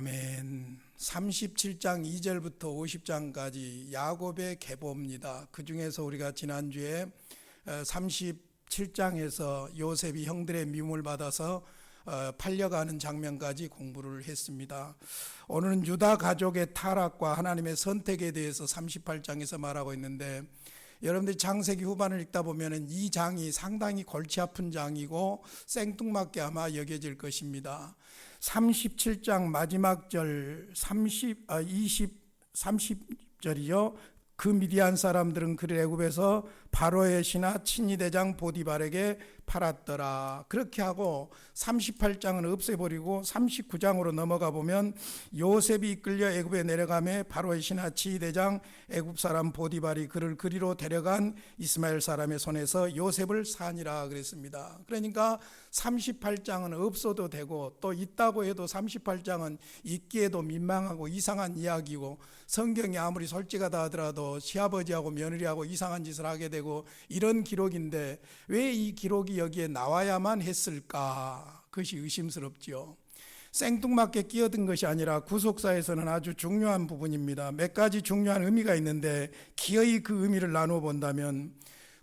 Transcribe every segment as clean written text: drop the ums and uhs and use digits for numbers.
아멘. 37장 2절부터 50장까지 야곱의 계보입니다. 그 중에서 우리가 지난주에 37장에서 요셉이 형들의 미움을 받아서 팔려가는 장면까지 공부를 했습니다. 오늘은 유다 가족의 타락과 하나님의 선택에 대해서 38장에서 말하고 있는데, 여러분들이 창세기 후반을 읽다 보면 이 장이 상당히 골치 아픈 장이고 생뚱맞게 아마 여겨질 것입니다. 37장 마지막 절 30절이요. 그 미디안 사람들은 그를 애굽에서 바로의 신하 친위대장 보디발에게 팔았더라. 그렇게 하고 38장은 없애버리고 39장으로 넘어가 보면 요셉이 이끌려 애굽에 내려가매 바로의 신하 친위대장 애굽 사람 보디발이 그를 그리로 데려간 이스마엘 사람의 손에서 요셉을 산이라 그랬습니다. 그러니까 38장은 없어도 되고, 또 있다고 해도 38장은 있기에도 민망하고 이상한 이야기고, 성경이 아무리 솔직하다 하더라도 시아버지하고 며느리하고 이상한 짓을 하게 되고 이런 기록인데 왜 이 기록이 여기에 나와야만 했을까? 그것이 의심스럽지요. 생뚱맞게 끼어든 것이 아니라 구속사에서는 아주 중요한 부분입니다. 몇 가지 중요한 의미가 있는데 기어이 그 의미를 나누어 본다면,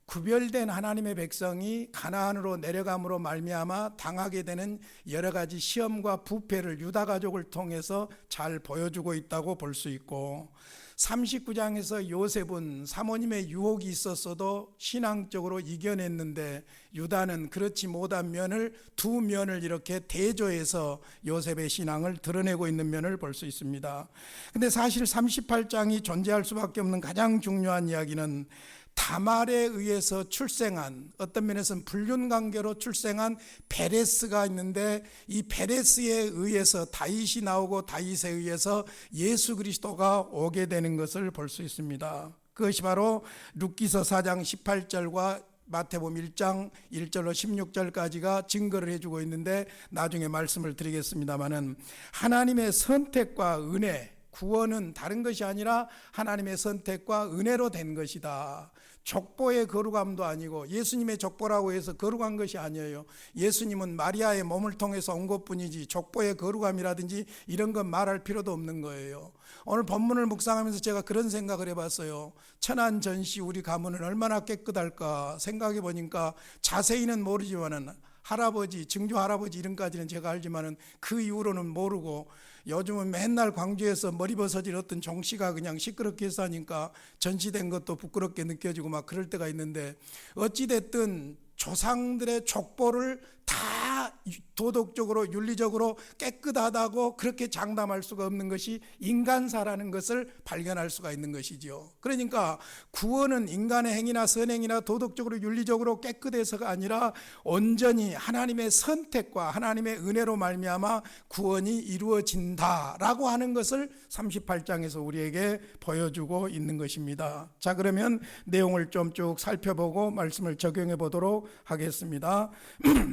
구별된 하나님의 백성이 가나안으로 내려감으로 말미암아 당하게 되는 여러 가지 시험과 부패를 유다 가족을 통해서 잘 보여주고 있다고 볼 수 있고, 39장에서 요셉은 사모님의 유혹이 있었어도 신앙적으로 이겨냈는데 유다는 그렇지 못한 면을, 두 면을 이렇게 대조해서 요셉의 신앙을 드러내고 있는 면을 볼 수 있습니다. 근데 사실 38장이 존재할 수밖에 없는 가장 중요한 이야기는 다말에 의해서 출생한, 어떤 면에서는 불륜관계로 출생한 베레스가 있는데, 이 베레스에 의해서 다윗이 나오고 다윗에 의해서 예수 그리스도가 오게 되는 것을 볼 수 있습니다. 그것이 바로 룻기서 4장 18절과 마태복음 1장 1절로 16절까지가 증거를 해주고 있는데, 나중에 말씀을 드리겠습니다마는, 하나님의 선택과 은혜, 구원은 다른 것이 아니라 하나님의 선택과 은혜로 된 것이다. 족보의 거룩함도 아니고 예수님의 족보라고 해서 거룩한 것이 아니에요. 예수님은 마리아의 몸을 통해서 온 것뿐이지 족보의 거룩함이라든지 이런 건 말할 필요도 없는 거예요. 오늘 본문을 묵상하면서 제가 그런 생각을 해봤어요. 천안전시 우리 가문은 얼마나 깨끗할까 생각해 보니까, 자세히는 모르지만은 할아버지, 증조 할아버지 이름까지는 제가 알지만은 그 이후로는 모르고, 요즘은 맨날 광주에서 머리 벗어질 어떤 종씨가 그냥 시끄럽게 해서 하니까 전시된 것도 부끄럽게 느껴지고 막 그럴 때가 있는데, 어찌됐든 조상들의 족보를 다 도덕적으로 윤리적으로 깨끗하다고 그렇게 장담할 수가 없는 것이 인간사라는 것을 발견할 수가 있는 것이죠. 그러니까 구원은 인간의 행위나 선행이나 도덕적으로 윤리적으로 깨끗해서가 아니라 온전히 하나님의 선택과 하나님의 은혜로 말미암아 구원이 이루어진다라고 하는 것을 38장에서 우리에게 보여주고 있는 것입니다. 자, 그러면 내용을 좀 쭉 살펴보고 말씀을 적용해 보도록 하겠습니다.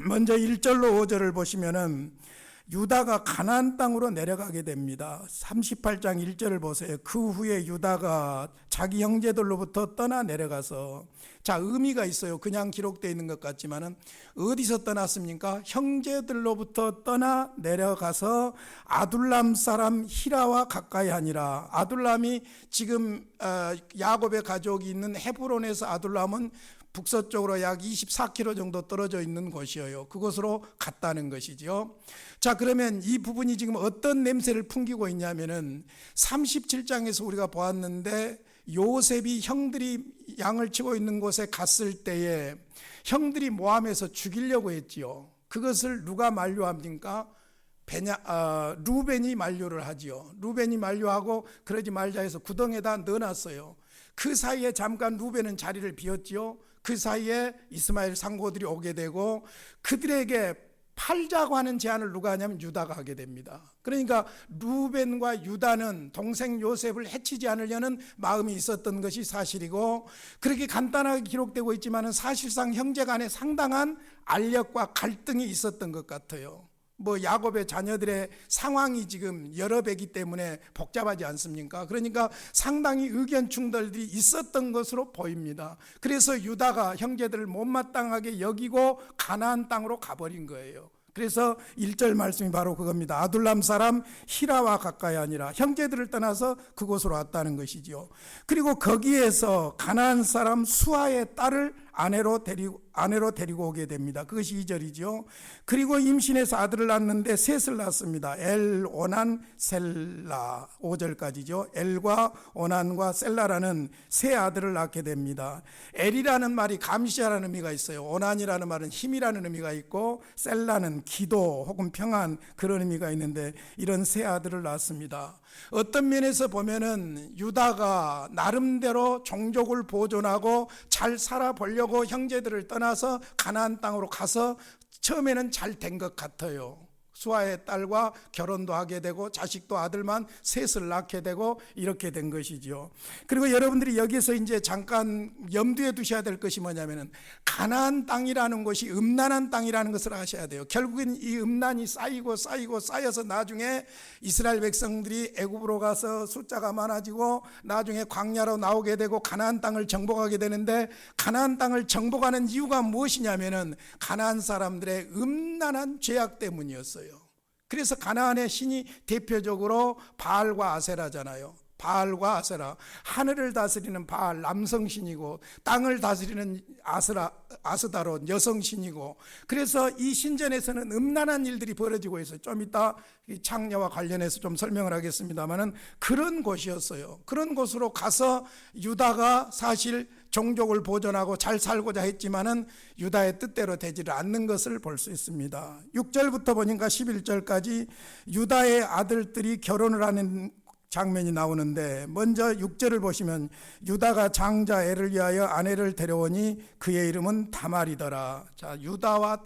먼저 1절로 5절을 보시면은 유다가 가나안 땅으로 내려가게 됩니다. 38장 1절을 보세요. 그 후에 유다가 자기 형제들로부터 떠나 내려가서, 자, 의미가 있어요. 그냥 기록되어 있는 것 같지만은 어디서 떠났습니까? 형제들로부터 떠나 내려가서 아둘람 사람 히라와 가까이 하니라. 아둘람이 지금 야곱의 가족이 있는 헤브론에서 아둘람은 북서쪽으로 약 24km 정도 떨어져 있는 곳이에요. 그곳으로 갔다는 것이죠. 자, 그러면 이 부분이 지금 어떤 냄새를 풍기고 있냐면은 37장에서 우리가 보았는데, 요셉이 형들이 양을 치고 있는 곳에 갔을 때에 형들이 모함해서 죽이려고 했지요. 그것을 누가 만류합니까? 루벤이 만류를 하지요. 루벤이 만류하고 그러지 말자 해서 구덩이에다 넣어놨어요. 그 사이에 잠깐 루벤은 자리를 비웠지요. 그 사이에 이스마엘 상고들이 오게 되고 그들에게 팔자고 하는 제안을 누가 하냐면 유다가 하게 됩니다. 그러니까 루벤과 유다는 동생 요셉을 해치지 않으려는 마음이 있었던 것이 사실이고, 그렇게 간단하게 기록되고 있지만 사실상 형제 간에 상당한 알력과 갈등이 있었던 것 같아요. 야곱의 자녀들의 상황이 지금 여러 배기 때문에 복잡하지 않습니까? 그러니까 상당히 의견 충돌들이 있었던 것으로 보입니다. 그래서 유다가 형제들을 못마땅하게 여기고 가나안 땅으로 가버린 거예요. 그래서 1절 말씀이 바로 그겁니다. 아둘람 사람 히라와 가까이 아니라 형제들을 떠나서 그곳으로 왔다는 것이죠. 그리고 거기에서 가나안 사람 수아의 딸을 아내로 데리고 오게 됩니다. 그것이 2절이죠. 그리고 임신해서 아들을 낳는데 셋을 낳습니다. 엘, 오난, 셀라. 5절까지죠. 엘과 오난과 셀라라는 세 아들을 낳게 됩니다. 엘이라는 말이 감시하라는 의미가 있어요. 오난이라는 말은 힘이라는 의미가 있고 셀라는 기도 혹은 평안, 그런 의미가 있는데 이런 세 아들을 낳습니다. 어떤 면에서 보면은 유다가 나름대로 종족을 보존하고 잘 살아보려고 형제들을 떠나서 가나안 땅으로 가서 처음에는 잘 된 것 같아요. 수아의 딸과 결혼도 하게 되고 자식도 아들만 셋을 낳게 되고 이렇게 된 것이죠. 그리고 여러분들이 여기서 이제 잠깐 염두에 두셔야 될 것이 뭐냐면은 가나안 땅이라는 것이 음란한 땅이라는 것을 아셔야 돼요. 결국엔 이 음란이 쌓여서 나중에 이스라엘 백성들이 애굽으로 가서 숫자가 많아지고 나중에 광야로 나오게 되고 가나안 땅을 정복하게 되는데, 가나안 땅을 정복하는 이유가 무엇이냐면은 가나안 사람들의 음란한 죄악 때문이었어요. 그래서 가나안의 신이 대표적으로 바알과 아세라잖아요. 바알과 아세라, 하늘을 다스리는 바알 남성신이고 땅을 다스리는 아스다롯 여성신이고, 그래서 이 신전에서는 음란한 일들이 벌어지고 있어요. 좀 이따 창녀와 관련해서 좀 설명을 하겠습니다만은 그런 곳이었어요. 그런 곳으로 가서 유다가 사실 종족을 보존하고 잘 살고자 했지만은 유다의 뜻대로 되지를 않는 것을 볼 수 있습니다. 6절부터 보니까 11절까지 유다의 아들들이 결혼을 하는 장면이 나오는데, 먼저 6절을 보시면 유다가 장자 엘을 위하여 아내를 데려오니 그의 이름은 다말이더라. 자, 유다와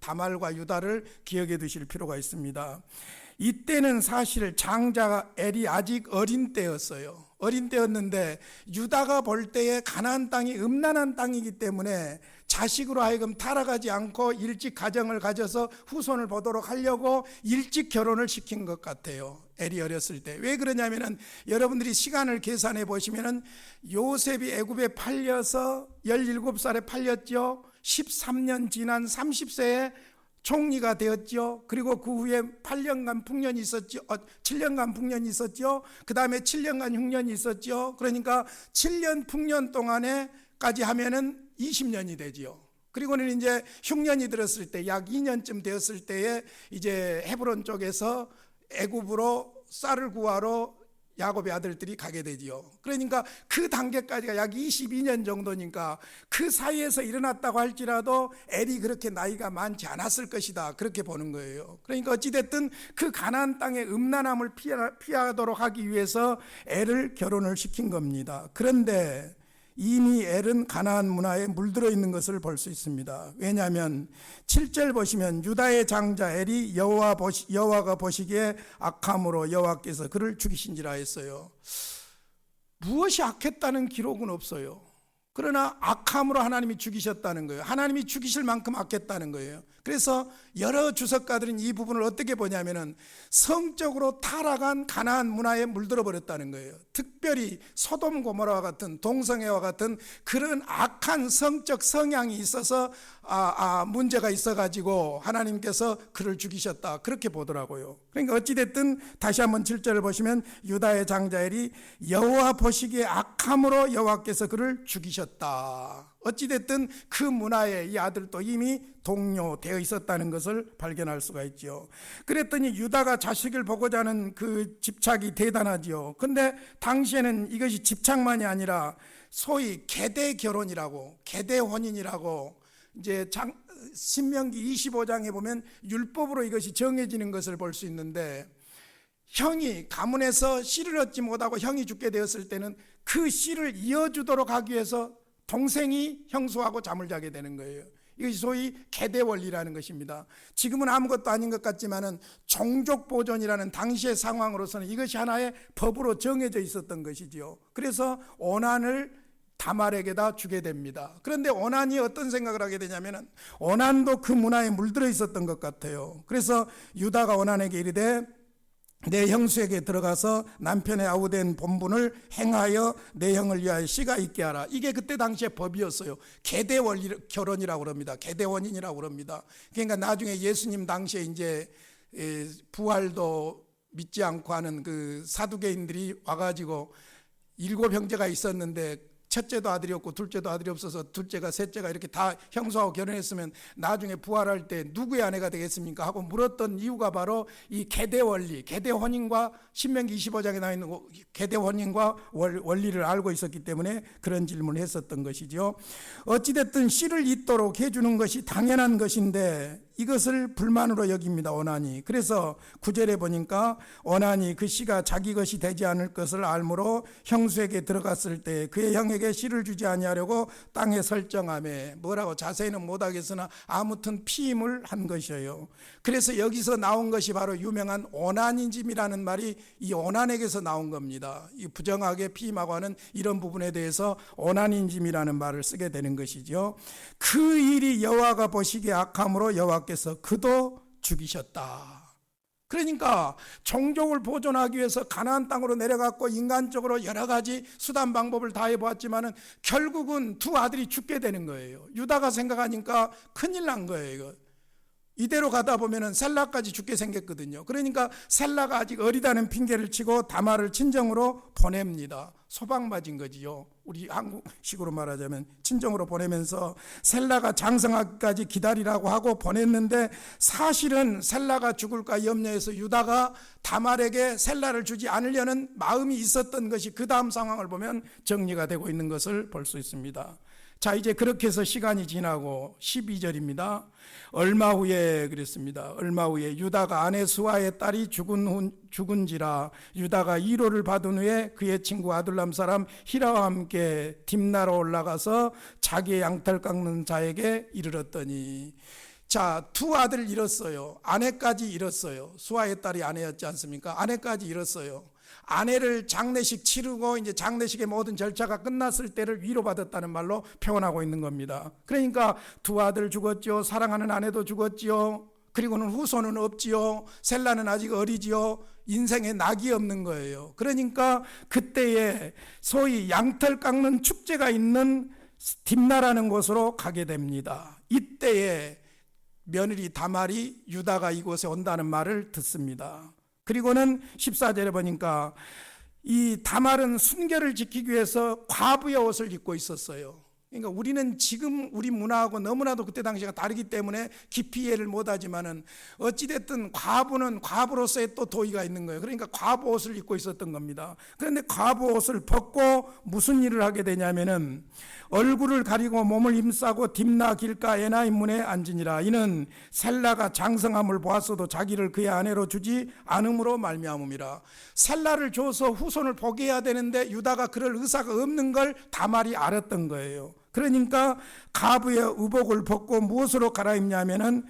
다말과 유다를 기억해 두실 필요가 있습니다. 이때는 사실 장자 엘이 아직 어린 때였어요. 어린 때였는데 유다가 볼 때에 가나안 땅이 음란한 땅이기 때문에 자식으로 하여금 타락하지 않고 일찍 가정을 가져서 후손을 보도록 하려고 일찍 결혼을 시킨 것 같아요. 엘이 어렸을 때. 왜 그러냐면은 여러분들이 시간을 계산해 보시면은 요셉이 애굽에 팔려서 17살에 팔렸죠. 13년 지난 30세에 총리가 되었죠. 그리고 그 후에 8년간 풍년이 있었죠. 7년간 풍년이 있었죠. 그 다음에 7년간 흉년이 있었죠. 그러니까 7년 풍년 동안에까지 하면은 20년이 되지요. 그리고는 이제 흉년이 들었을 때 약 2년쯤 되었을 때에 이제 헤브론 쪽에서 애굽으로 쌀을 구하러 야곱의 아들들이 가게 되지요. 그러니까 그 단계까지가 약 22년 정도니까 그 사이에서 일어났다고 할지라도 엘이 그렇게 나이가 많지 않았을 것이다, 그렇게 보는 거예요. 그러니까 어찌됐든 그 가나안 땅의 음란함을 피하도록 하기 위해서 엘을 결혼을 시킨 겁니다. 그런데 이미 엘은 가나안 문화에 물들어 있는 것을 볼 수 있습니다. 왜냐하면 7절 보시면 유다의 장자 엘이 여호와가 보시기에 악함으로 여호와께서 그를 죽이신지라 했어요. 무엇이 악했다는 기록은 없어요. 그러나 악함으로 하나님이 죽이셨다는 거예요. 하나님이 죽이실 만큼 악했다는 거예요. 그래서 여러 주석가들은 이 부분을 어떻게 보냐면은 성적으로 타락한 가나안 문화에 물들어 버렸다는 거예요. 특별히 소돔 고모라와 같은, 동성애와 같은 그런 악한 성적 성향이 있어서 문제가 있어가지고 하나님께서 그를 죽이셨다, 그렇게 보더라고요. 그러니까 어찌됐든 다시 한번 7절을 보시면 유다의 장자 엘이 여호와 보시기에 악함으로 여호와께서 그를 죽이셨다. 어찌됐든 그 문화에 이 아들도 이미 동료되어 있었다는 것을 발견할 수가 있죠. 그랬더니 유다가 자식을 보고자 하는 그 집착이 대단하죠. 근데 당시에는 이것이 집착만이 아니라 소위 계대 결혼이라고, 계대 혼인이라고, 이제 신명기 25장에 보면 율법으로 이것이 정해지는 것을 볼 수 있는데, 형이 가문에서 씨를 얻지 못하고 형이 죽게 되었을 때는 그 씨를 이어주도록 하기 위해서 동생이 형수하고 잠을 자게 되는 거예요. 이것이 소위 계대 원리라는 것입니다. 지금은 아무것도 아닌 것 같지만은 종족 보존이라는 당시의 상황으로서는 이것이 하나의 법으로 정해져 있었던 것이지요. 그래서 오난을 다말에게다 주게 됩니다. 그런데 오난이 어떤 생각을 하게 되냐면은 오난도 그 문화에 물들어 있었던 것 같아요. 그래서 유다가 오난에게 이르되 내 형수에게 들어가서 남편의 아우된 본분을 행하여 내 형을 위하여 씨가 있게 하라. 이게 그때 당시의 법이었어요. 계대 원리 결혼이라고 그럽니다. 계대 원인이라고 그럽니다. 그러니까 나중에 예수님 당시에 이제 부활도 믿지 않고 하는 그 사두개인들이 와가지고 7 형제가 있었는데 첫째도 아들이었고 둘째도 아들이 없어서 둘째가 셋째가 이렇게 다 형수하고 결혼했으면 나중에 부활할 때 누구의 아내가 되겠습니까 하고 물었던 이유가 바로 이 계대 원리, 계대 혼인과 신명기 25장에 나와 있는 계대 혼인과 원리를 알고 있었기 때문에 그런 질문을 했었던 것이죠. 어찌됐든 씨를 잇도록 해주는 것이 당연한 것인데 이것을 불만으로 여깁니다. 오난이. 그래서 9절에 보니까 오난이 그 씨가 자기 것이 되지 않을 것을 알므로 형수에게 들어갔을 때 그의 형에게 씨를 주지 아니하려고 땅에 설정하며 뭐라고 자세히는 못하겠으나 아무튼 피임을 한 것이에요. 그래서 여기서 나온 것이 바로 유명한 오난인짐이라는 말이 이 오난에게서 나온 겁니다. 이 부정하게 피임하고 하는 이런 부분에 대해서 오난인짐이라는 말을 쓰게 되는 것이죠. 그 일이 여호와가 보시기에 악함으로 여호와께서 그도 죽이셨다. 그러니까 종족을 보존하기 위해서 가나안 땅으로 내려갔고 인간적으로 여러 가지 수단 방법을 다해 보았지만은 결국은 두 아들이 죽게 되는 거예요. 유다가 생각하니까 큰일 난 거예요. 이거. 이대로 가다 보면은 셀라까지 죽게 생겼거든요. 그러니까 셀라가 아직 어리다는 핑계를 치고 다말을 친정으로 보냅니다. 소방 맞은 거지요. 우리 한국식으로 말하자면 친정으로 보내면서 셀라가 장성하기까지 기다리라고 하고 보냈는데 사실은 셀라가 죽을까 염려해서 유다가 다말에게 셀라를 주지 않으려는 마음이 있었던 것이 그 다음 상황을 보면 정리가 되고 있는 것을 볼 수 있습니다. 자, 이제 그렇게 해서 시간이 지나고 12절입니다. 얼마 후에 그랬습니다. 얼마 후에 유다가 아내 수아의 딸이 죽은지라 유다가 위로를 받은 후에 그의 친구 아둘람 사람 히라와 함께 딥나로 올라가서 자기의 양털 깎는 자에게 이르렀더니 자, 두 아들을 잃었어요. 아내까지 잃었어요. 수아의 딸이 아내였지 않습니까? 아내까지 잃었어요. 아내를 장례식 치르고 이제 장례식의 모든 절차가 끝났을 때를 위로받았다는 말로 표현하고 있는 겁니다. 그러니까 두 아들 죽었지요. 사랑하는 아내도 죽었지요. 그리고는 후손은 없지요. 셀라는 아직 어리지요. 인생에 낙이 없는 거예요. 그러니까 그때에 소위 양털 깎는 축제가 있는 딥나라는 곳으로 가게 됩니다. 이때에 며느리 다말이 유다가 이곳에 온다는 말을 듣습니다. 그리고는 14절에 보니까 이 다말은 순결을 지키기 위해서 과부의 옷을 입고 있었어요. 그러니까 우리는 지금 우리 문화하고 너무나도 그때 당시가 다르기 때문에 깊이 이해를 못하지만은 어찌됐든 과부는 과부로서의 또 도의가 있는 거예요. 그러니까 과부 옷을 입고 있었던 겁니다. 그런데 과부 옷을 벗고 무슨 일을 하게 되냐면은 얼굴을 가리고 몸을 힘싸고 딥나 길가 에나임 문에 앉으니라. 이는 셀라가 장성함을 보았어도 자기를 그의 아내로 주지 않음으로 말미암음이라. 셀라를 줘서 후손을 보게 해야 되는데 유다가 그럴 의사가 없는 걸 다말이 알았던 거예요. 그러니까 가부의 의복을 벗고 무엇으로 갈아입냐면은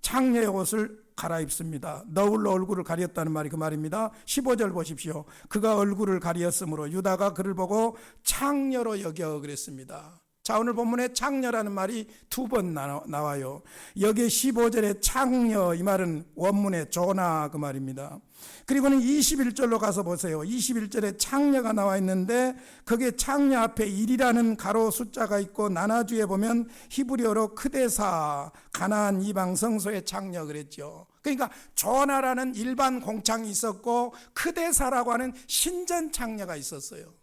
창녀의 옷을 갈아입습니다. 너울로 얼굴을 가렸다는 말이 그 말입니다. 15절 보십시오. 그가 얼굴을 가리었으므로 유다가 그를 보고 창녀로 여겨 그랬습니다. 자, 오늘 본문에 창녀라는 말이 2번 나와요. 여기 15절에 창녀, 이 말은 원문에 조나 그 말입니다. 그리고는 21절로 가서 보세요. 21절에 창녀가 나와 있는데 거기에 창녀 앞에 1이라는 가로 숫자가 있고 나나주에 보면 히브리어로 크데사, 가나안 이방 성소의 창녀 그랬죠. 그러니까 조나라는 일반 공창이 있었고 크데사라고 하는 신전 창녀가 있었어요.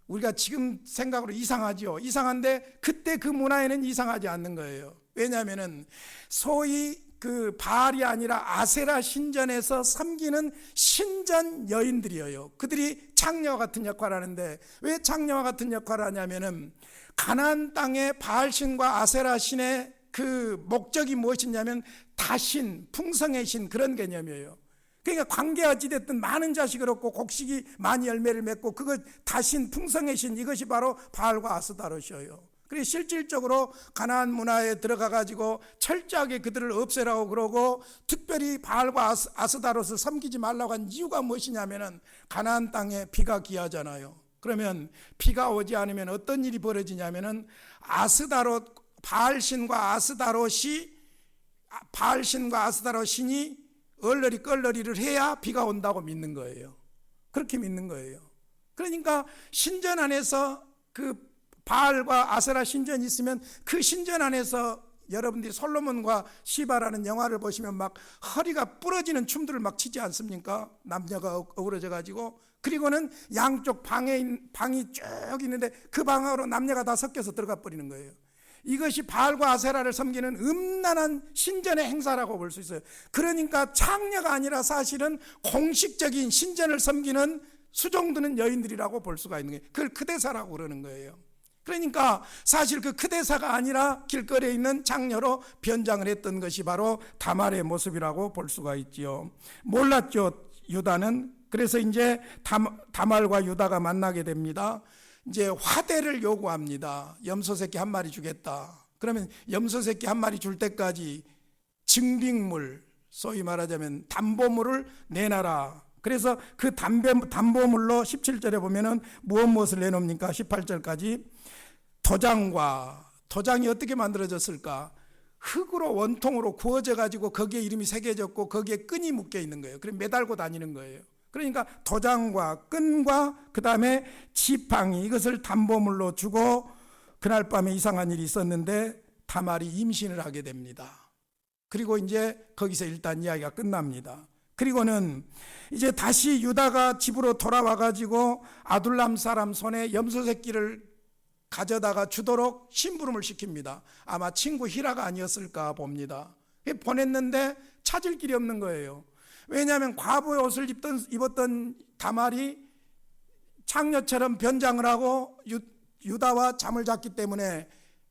우리가 지금 생각으로 이상하죠. 이상한데 그때 그 문화에는 이상하지 않는 거예요. 왜냐하면은 소위 그 바알이 아니라 아세라 신전에서 섬기는 신전 여인들이에요. 그들이 창녀와 같은 역할을 하는데 왜 창녀와 같은 역할을 하냐면은 가나안 땅의 바알 신과 아세라 신의 그 목적이 무엇이냐면 다신, 풍성의 신 그런 개념이에요. 그러니까 관계가 어찌됐든 많은 자식을 얻고 곡식이 많이 열매를 맺고 그것 다신, 풍성의 신 이것이 바로 바알과 아스타롯이에요. 그래서 실질적으로 가나안 문화에 들어가 가지고 철저하게 그들을 없애라고 그러고 특별히 바알과 아스타롯을 섬기지 말라고 한 이유가 무엇이냐면은 가나안 땅에 비가 귀하잖아요. 그러면 비가 오지 않으면 어떤 일이 벌어지냐면은 바알신과 아스타롯 신이 얼러리 껄러리를 해야 비가 온다고 믿는 거예요. 그렇게 믿는 거예요. 그러니까 신전 안에서 그 바알과 아세라 신전이 있으면 그 신전 안에서 여러분들이 솔로몬과 시바라는 영화를 보시면 막 허리가 부러지는 춤들을 막 치지 않습니까? 남녀가 어우러져 가지고. 그리고는 양쪽 방이 쭉 있는데 그 방으로 남녀가 다 섞여서 들어가 버리는 거예요. 이것이 바알과 아세라를 섬기는 음란한 신전의 행사라고 볼 수 있어요. 그러니까 창녀가 아니라 사실은 공식적인 신전을 섬기는 수종드는 여인들이라고 볼 수가 있는 거예요. 그걸 크데사라고 그러는 거예요. 그러니까 사실 그 크데사가 아니라 길거리에 있는 창녀로 변장을 했던 것이 바로 다말의 모습이라고 볼 수가 있지요. 몰랐죠, 유다는. 그래서 이제 다말과 유다가 만나게 됩니다. 이제 화대를 요구합니다. 염소 새끼 한 마리 주겠다. 그러면 염소 새끼 한 마리 줄 때까지 증빙물, 소위 말하자면 담보물을 내놔라. 그래서 그 담보물로 17절에 보면은 무엇을 내놓습니까? 18절까지 도장이 어떻게 만들어졌을까? 흙으로 원통으로 구워져 가지고 거기에 이름이 새겨졌고 거기에 끈이 묶여 있는 거예요. 그럼 매달고 다니는 거예요. 그러니까 도장과 끈과 그 다음에 지팡이, 이것을 담보물로 주고 그날 밤에 이상한 일이 있었는데 다말이 임신을 하게 됩니다. 그리고 이제 거기서 일단 이야기가 끝납니다. 그리고는 이제 다시 유다가 집으로 돌아와 가지고 아둘람 사람 손에 염소 새끼를 가져다가 주도록 심부름을 시킵니다. 아마 친구 히라가 아니었을까 봅니다. 보냈는데 찾을 길이 없는 거예요. 왜냐하면 과부의 옷을 입었던 다말이 창녀처럼 변장을 하고 유다와 잠을 잤기 때문에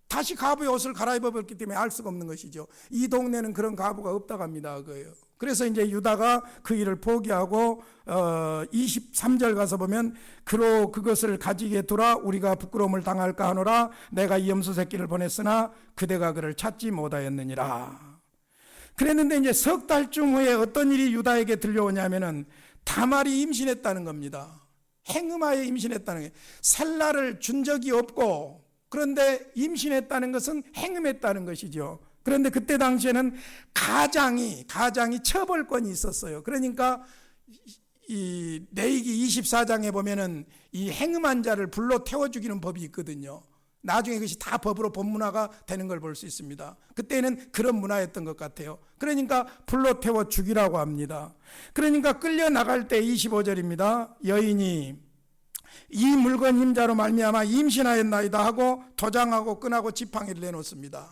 다시 과부의 옷을 갈아입어버렸기 때문에 알 수가 없는 것이죠. 이 동네는 그런 과부가 없다고 합니다. 그거예요. 그래서 이제 유다가 그 일을 포기하고 23절 가서 보면 그로 그것을 가지게 두라 우리가 부끄러움을 당할까 하노라 내가 이 염소 새끼를 보냈으나 그대가 그를 찾지 못하였느니라. 그랬는데 이제 석 달쯤 후에 어떤 일이 유다에게 들려오냐면은 다말이 임신했다는 겁니다. 행음하에 임신했다는 거예요. 셀라를 준 적이 없고 그런데 임신했다는 것은 행음했다는 것이죠. 그런데 그때 당시에는 가장이 처벌권이 있었어요. 그러니까 이 레위기 24장에 보면은 이 행음한 자를 불로 태워 죽이는 법이 있거든요. 나중에 그것이 다 법으로 법문화가 되는 걸 볼 수 있습니다. 그때는 그런 문화였던 것 같아요. 그러니까 불로 태워 죽이라고 합니다. 그러니까 끌려 나갈 때 25절입니다. 여인이 이 물건 힘자로 말미암아 임신하였나이다 하고 도장하고 끈하고 지팡이를 내놓습니다.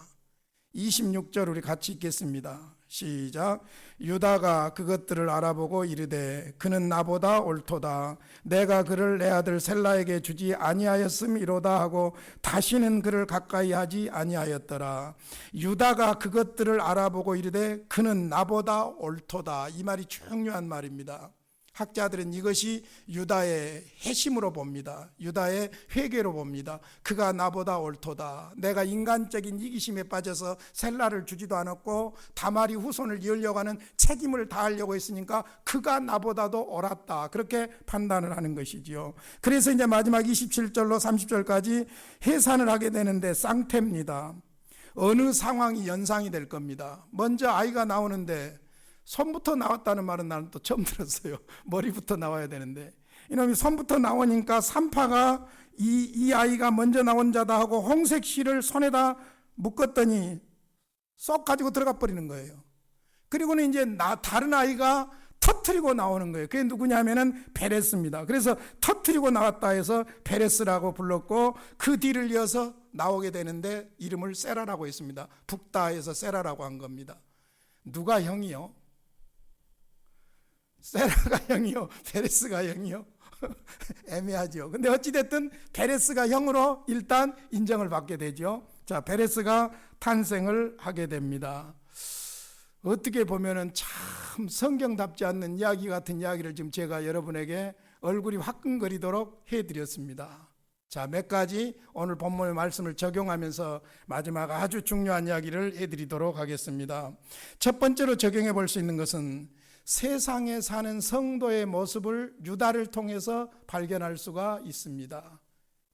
26절 우리 같이 읽겠습니다. 시작. 유다가 그것들을 알아보고 이르되 그는 나보다 옳도다. 내가 그를 내 아들 셀라에게 주지 아니하였음이로다 하고 다시는 그를 가까이 하지 아니하였더라. 유다가 그것들을 알아보고 이르되 그는 나보다 옳도다. 이 말이 중요한 말입니다. 학자들은 이것이 유다의 회심으로 봅니다. 유다의 회개로 봅니다. 그가 나보다 옳도다. 내가 인간적인 이기심에 빠져서 셀라를 주지도 않았고 다말이 후손을 이으려고 하는 책임을 다하려고 했으니까 그가 나보다도 옳았다. 그렇게 판단을 하는 것이지요. 그래서 이제 마지막 27절로 30절까지 해산을 하게 되는데 쌍태입니다. 어느 상황이 연상이 될 겁니다. 먼저 아이가 나오는데 손부터 나왔다는 말은 나는 또 처음 들었어요. 머리부터 나와야 되는데 이놈이 손부터 나오니까 산파가 이 아이가 먼저 나온 자다 하고 홍색 실을 손에다 묶었더니 쏙 가지고 들어가 버리는 거예요. 그리고는 이제 다른 아이가 터트리고 나오는 거예요. 그게 누구냐면은 베레스입니다. 그래서 터트리고 나왔다 해서 베레스라고 불렀고 그 뒤를 이어서 나오게 되는데 이름을 세라라고 했습니다. 북다에서 세라라고 한 겁니다. 누가 형이요? 세라가 형이요? 베레스가 형이요? 애매하죠. 근데 어찌됐든 베레스가 형으로 일단 인정을 받게 되죠. 자, 베레스가 탄생을 하게 됩니다. 어떻게 보면은 참 성경답지 않는 이야기 같은 이야기를 지금 제가 여러분에게 얼굴이 화끈거리도록 해드렸습니다. 자, 몇 가지 오늘 본문의 말씀을 적용하면서 마지막 아주 중요한 이야기를 해드리도록 하겠습니다. 첫 번째로 적용해 볼 수 있는 것은 세상에 사는 성도의 모습을 유다를 통해서 발견할 수가 있습니다.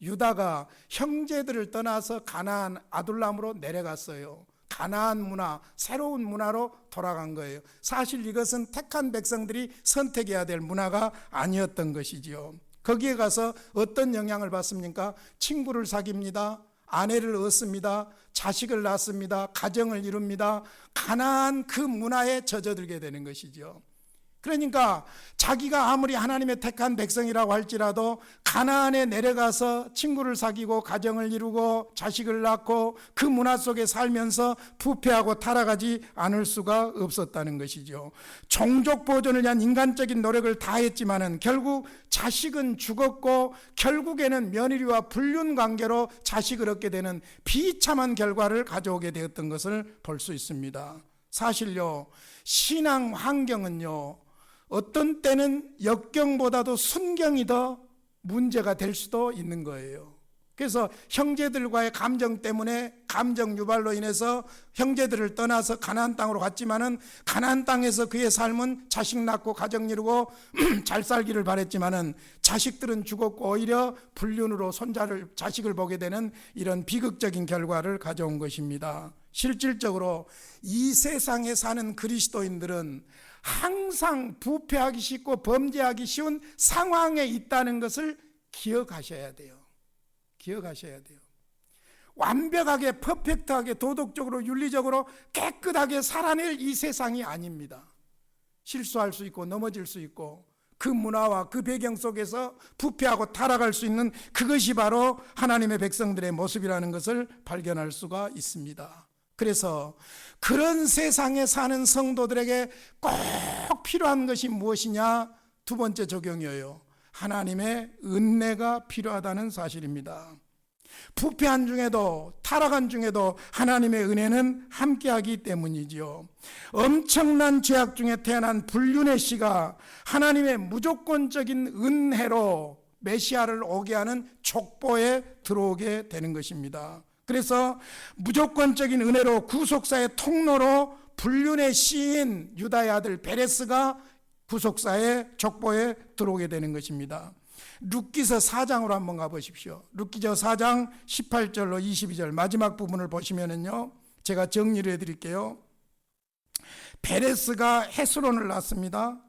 유다가 형제들을 떠나서 가나안 아둘람으로 내려갔어요. 가나안 문화, 새로운 문화로 돌아간 거예요. 사실 이것은 택한 백성들이 선택해야 될 문화가 아니었던 것이지요. 거기에 가서 어떤 영향을 받습니까? 친구를 사깁니다. 아내를 얻습니다. 자식을 낳습니다. 가정을 이룹니다. 가나안 그 문화에 젖어들게 되는 것이죠. 그러니까 자기가 아무리 하나님의 택한 백성이라고 할지라도 가나안에 내려가서 친구를 사귀고 가정을 이루고 자식을 낳고 그 문화 속에 살면서 부패하고 타락하지 않을 수가 없었다는 것이죠. 종족 보존을 위한 인간적인 노력을 다했지만은 결국 자식은 죽었고 결국에는 며느리와 불륜 관계로 자식을 얻게 되는 비참한 결과를 가져오게 되었던 것을 볼 수 있습니다. 사실요, 신앙 환경은요, 어떤 때는 역경보다도 순경이 더 문제가 될 수도 있는 거예요. 그래서 형제들과의 감정 때문에 감정 유발로 인해서 형제들을 떠나서 가나안 땅으로 갔지만은 가나안 땅에서 그의 삶은 자식 낳고 가정 이루고 잘 살기를 바랬지만은 자식들은 죽었고 오히려 불륜으로 자식을 보게 되는 이런 비극적인 결과를 가져온 것입니다. 실질적으로 이 세상에 사는 그리스도인들은 항상 부패하기 쉽고 범죄하기 쉬운 상황에 있다는 것을 기억하셔야 돼요. 기억하셔야 돼요. 완벽하게 퍼펙트하게 도덕적으로 윤리적으로 깨끗하게 살아낼 이 세상이 아닙니다. 실수할 수 있고 넘어질 수 있고 그 문화와 그 배경 속에서 부패하고 타락할 수 있는 그것이 바로 하나님의 백성들의 모습이라는 것을 발견할 수가 있습니다. 그래서 그런 세상에 사는 성도들에게 꼭 필요한 것이 무엇이냐? 두 번째 적용이에요. 하나님의 은혜가 필요하다는 사실입니다. 부패한 중에도 타락한 중에도 하나님의 은혜는 함께하기 때문이지요. 엄청난 죄악 중에 태어난 불륜의 씨가 하나님의 무조건적인 은혜로 메시아를 오게 하는 족보에 들어오게 되는 것입니다. 그래서 무조건적인 은혜로 구속사의 통로로 불륜의 씨인 유다의 아들 베레스가 구속사의 족보에 들어오게 되는 것입니다. 룻기서 4장으로 한번 가보십시오. 룻기서 4장 18절로 22절 마지막 부분을 보시면은요, 제가 정리를 해드릴게요. 베레스가 헤스론을 낳습니다.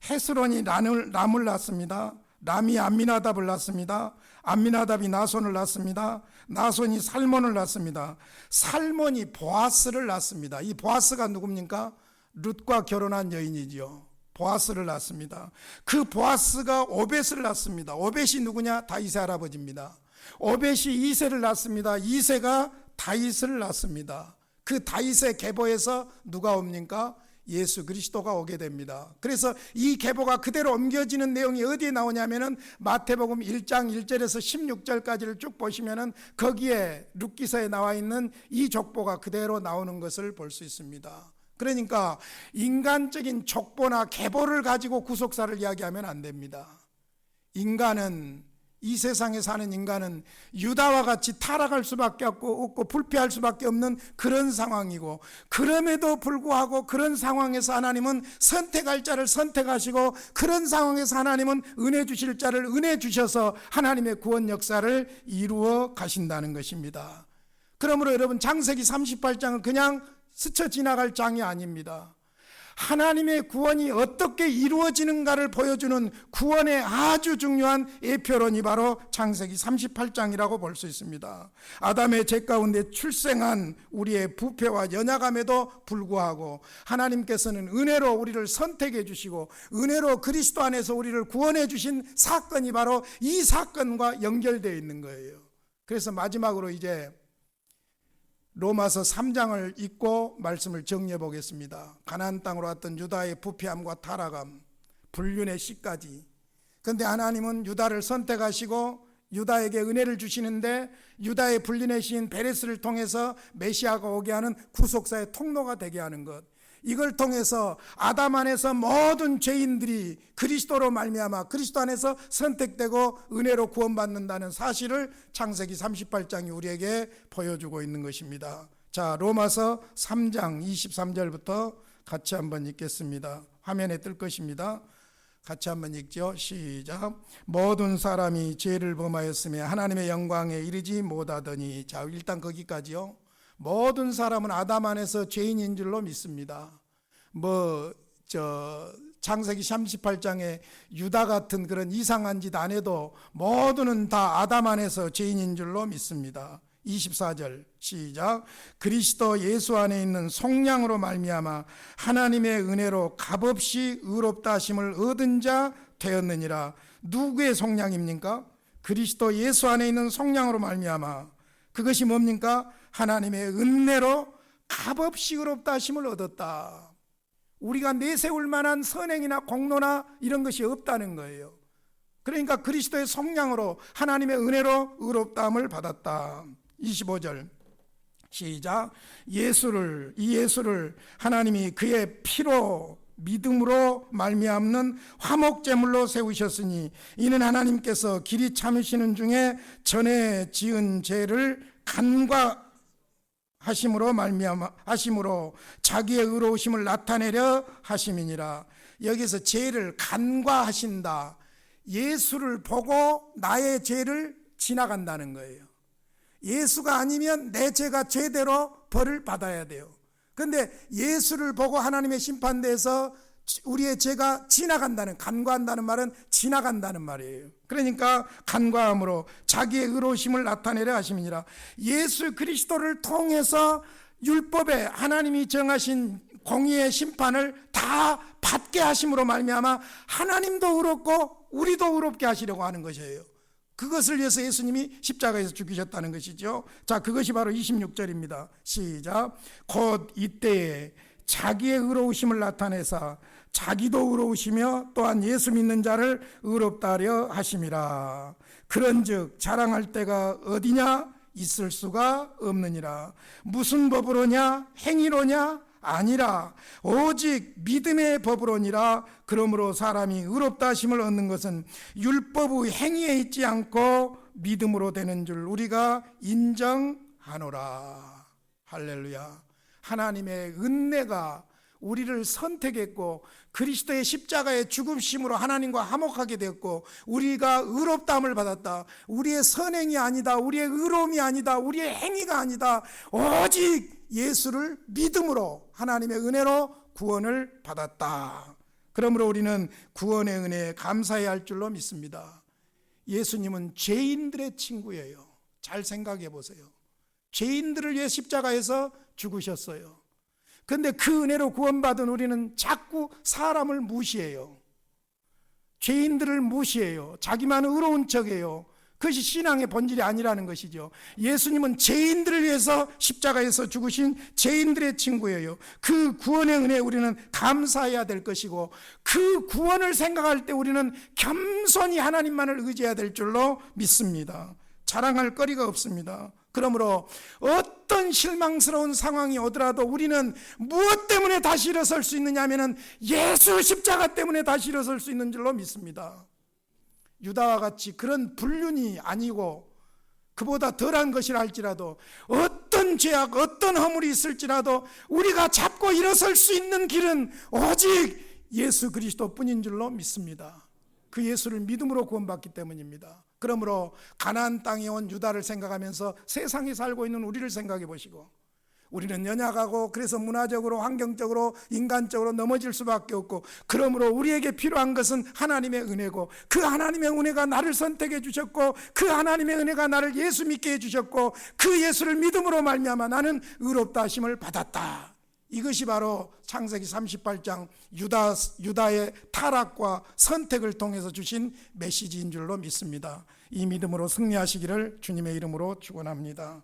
헤스론이 람을 낳습니다. 람이 암미나답을 낳습니다. 암미나답이 나손을 낳습니다. 나손이 살몬을 낳습니다. 살몬이 보아스를 낳습니다. 이 보아스가 누굽니까? 룻과 결혼한 여인이지요. 보아스를 낳습니다. 그 보아스가 오벳을 낳습니다. 오벳이 누구냐? 다윗의 할아버지입니다. 오벳이 이새를 낳습니다. 이새가 다윗을 낳습니다. 그 다윗의 계보에서 누가 옵니까? 예수 그리스도가 오게 됩니다. 그래서 이 계보가 그대로 옮겨지는 내용이 어디에 나오냐면은 마태복음 1장 1절에서 16절까지를 쭉 보시면은 거기에 룻기서에 나와 있는 이 족보가 그대로 나오는 것을 볼 수 있습니다. 그러니까 인간적인 족보나 계보를 가지고 구속사를 이야기하면 안 됩니다. 인간은, 이 세상에 사는 인간은 유다와 같이 타락할 수밖에 없고 불패할 수밖에 없는 그런 상황이고, 그럼에도 불구하고 그런 상황에서 하나님은 선택할 자를 선택하시고, 그런 상황에서 하나님은 은혜 주실 자를 은혜 주셔서 하나님의 구원 역사를 이루어 가신다는 것입니다. 그러므로 여러분, 창세기 38장은 그냥 스쳐 지나갈 장이 아닙니다. 하나님의 구원이 어떻게 이루어지는가를 보여주는 구원의 아주 중요한 예표론이 바로 창세기 38장이라고 볼 수 있습니다. 아담의 죄 가운데 출생한 우리의 부패와 연약함에도 불구하고 하나님께서는 은혜로 우리를 선택해 주시고 은혜로 그리스도 안에서 우리를 구원해 주신 사건이 바로 이 사건과 연결되어 있는 거예요. 그래서 마지막으로 이제 로마서 3장을 읽고 말씀을 정리해 보겠습니다. 가나안 땅으로 왔던 유다의 부패함과 타락함, 불륜의 씨까지. 그런데 하나님은 유다를 선택하시고 유다에게 은혜를 주시는데, 유다의 불륜의 씨인 베레스를 통해서 메시아가 오게 하는 구속사의 통로가 되게 하는 것, 이걸 통해서 아담 안에서 모든 죄인들이 그리스도로 말미암아 그리스도 안에서 선택되고 은혜로 구원받는다는 사실을 창세기 38장이 우리에게 보여주고 있는 것입니다. 자, 로마서 3장 23절부터 같이 한번 읽겠습니다. 화면에 뜰 것입니다. 같이 한번 읽죠. 시작. 모든 사람이 죄를 범하였으며 하나님의 영광에 이르지 못하더니. 자, 일단 거기까지요. 모든 사람은 아담 안에서 죄인인 줄로 믿습니다. 창세기 38장에 유다 같은 그런 이상한 짓 안 해도 모두는 다 아담 안에서 죄인인 줄로 믿습니다. 24절 시작. 그리스도 예수 안에 있는 속량으로 말미암아 하나님의 은혜로 값없이 의롭다 하심을 얻은 자 되었느니라. 누구의 속량입니까? 그리스도 예수 안에 있는 속량으로 말미암아. 그것이 뭡니까? 하나님의 은혜로 값없이 의롭다 하심을 얻었다. 우리가 내세울 만한 선행이나 공로나 이런 것이 없다는 거예요. 그러니까 그리스도의 속량으로 하나님의 은혜로 의롭다함을 받았다. 25절 시작. 이 예수를 하나님이 그의 피로 믿음으로 말미암는 화목제물로 세우셨으니 이는 하나님께서 길이 참으시는 중에 전에 지은 죄를 간과하심으로 말미암하심으로 자기의 의로우심을 나타내려 하심이니라. 여기서 죄를 간과하신다. 예수를 보고 나의 죄를 지나간다는 거예요. 예수가 아니면 내 죄가 죄대로 벌을 받아야 돼요. 그런데 예수를 보고 하나님의 심판대에서 우리의 죄가 지나간다는, 간과한다는 말은 지나간다는 말이에요. 그러니까 간과함으로 자기의 의로우심을 나타내려 하심이니라. 예수 그리스도를 통해서 율법에 하나님이 정하신 공의의 심판을 다 받게 하심으로 말미암아 하나님도 의롭고 우리도 의롭게 하시려고 하는 것이에요. 그것을 위해서 예수님이 십자가에서 죽으셨다는 것이죠. 자, 그것이 바로 26절입니다. 시작. 곧 이때에 자기의 의로우심을 나타내사 자기도 의로우시며 또한 예수 믿는 자를 의롭다 하려 하심이라. 그런즉 자랑할 때가 어디냐? 있을 수가 없느니라. 무슨 법으로냐? 행위로냐? 아니라 오직 믿음의 법으로니라. 그러므로 사람이 의롭다 하심을 얻는 것은 율법의 행위에 있지 않고 믿음으로 되는 줄 우리가 인정하노라. 할렐루야. 하나님의 은혜가 우리를 선택했고 그리스도의 십자가의 죽으심으로 하나님과 화목하게 되었고 우리가 의롭다함을 받았다. 우리의 선행이 아니다, 우리의 의로움이 아니다, 우리의 행위가 아니다. 오직 예수를 믿음으로 하나님의 은혜로 구원을 받았다. 그러므로 우리는 구원의 은혜에 감사해야 할 줄로 믿습니다. 예수님은 죄인들의 친구예요. 잘 생각해 보세요. 죄인들을 위해 십자가에서 죽으셨어요. 그런데 그 은혜로 구원받은 우리는 자꾸 사람을 무시해요. 죄인들을 무시해요. 자기만 의로운 척해요. 그것이 신앙의 본질이 아니라는 것이죠. 예수님은 죄인들을 위해서 십자가에서 죽으신 죄인들의 친구예요. 그 구원의 은혜에 우리는 감사해야 될 것이고 그 구원을 생각할 때 우리는 겸손히 하나님만을 의지해야 될 줄로 믿습니다. 자랑할 거리가 없습니다. 그러므로 어떤 실망스러운 상황이 오더라도 우리는 무엇 때문에 다시 일어설 수 있느냐 하면 예수 십자가 때문에 다시 일어설 수 있는 줄로 믿습니다. 유다와 같이 그런 불륜이 아니고 그보다 덜한 것이라 할지라도 어떤 죄악, 어떤 허물이 있을지라도 우리가 잡고 일어설 수 있는 길은 오직 예수 그리스도뿐인 줄로 믿습니다. 그 예수를 믿음으로 구원받기 때문입니다. 그러므로 가나안 땅에 온 유다를 생각하면서 세상에 살고 있는 우리를 생각해 보시고 우리는 연약하고 그래서 문화적으로 환경적으로 인간적으로 넘어질 수밖에 없고 그러므로 우리에게 필요한 것은 하나님의 은혜고 그 하나님의 은혜가 나를 선택해 주셨고 그 하나님의 은혜가 나를 예수 믿게 해주셨고 그 예수를 믿음으로 말미암아 나는 의롭다 하심을 받았다. 이것이 바로 창세기 38장 유다의 타락과 선택을 통해서 주신 메시지인 줄로 믿습니다. 이 믿음으로 승리하시기를 주님의 이름으로 축원합니다.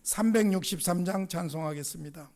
363장 찬송하겠습니다.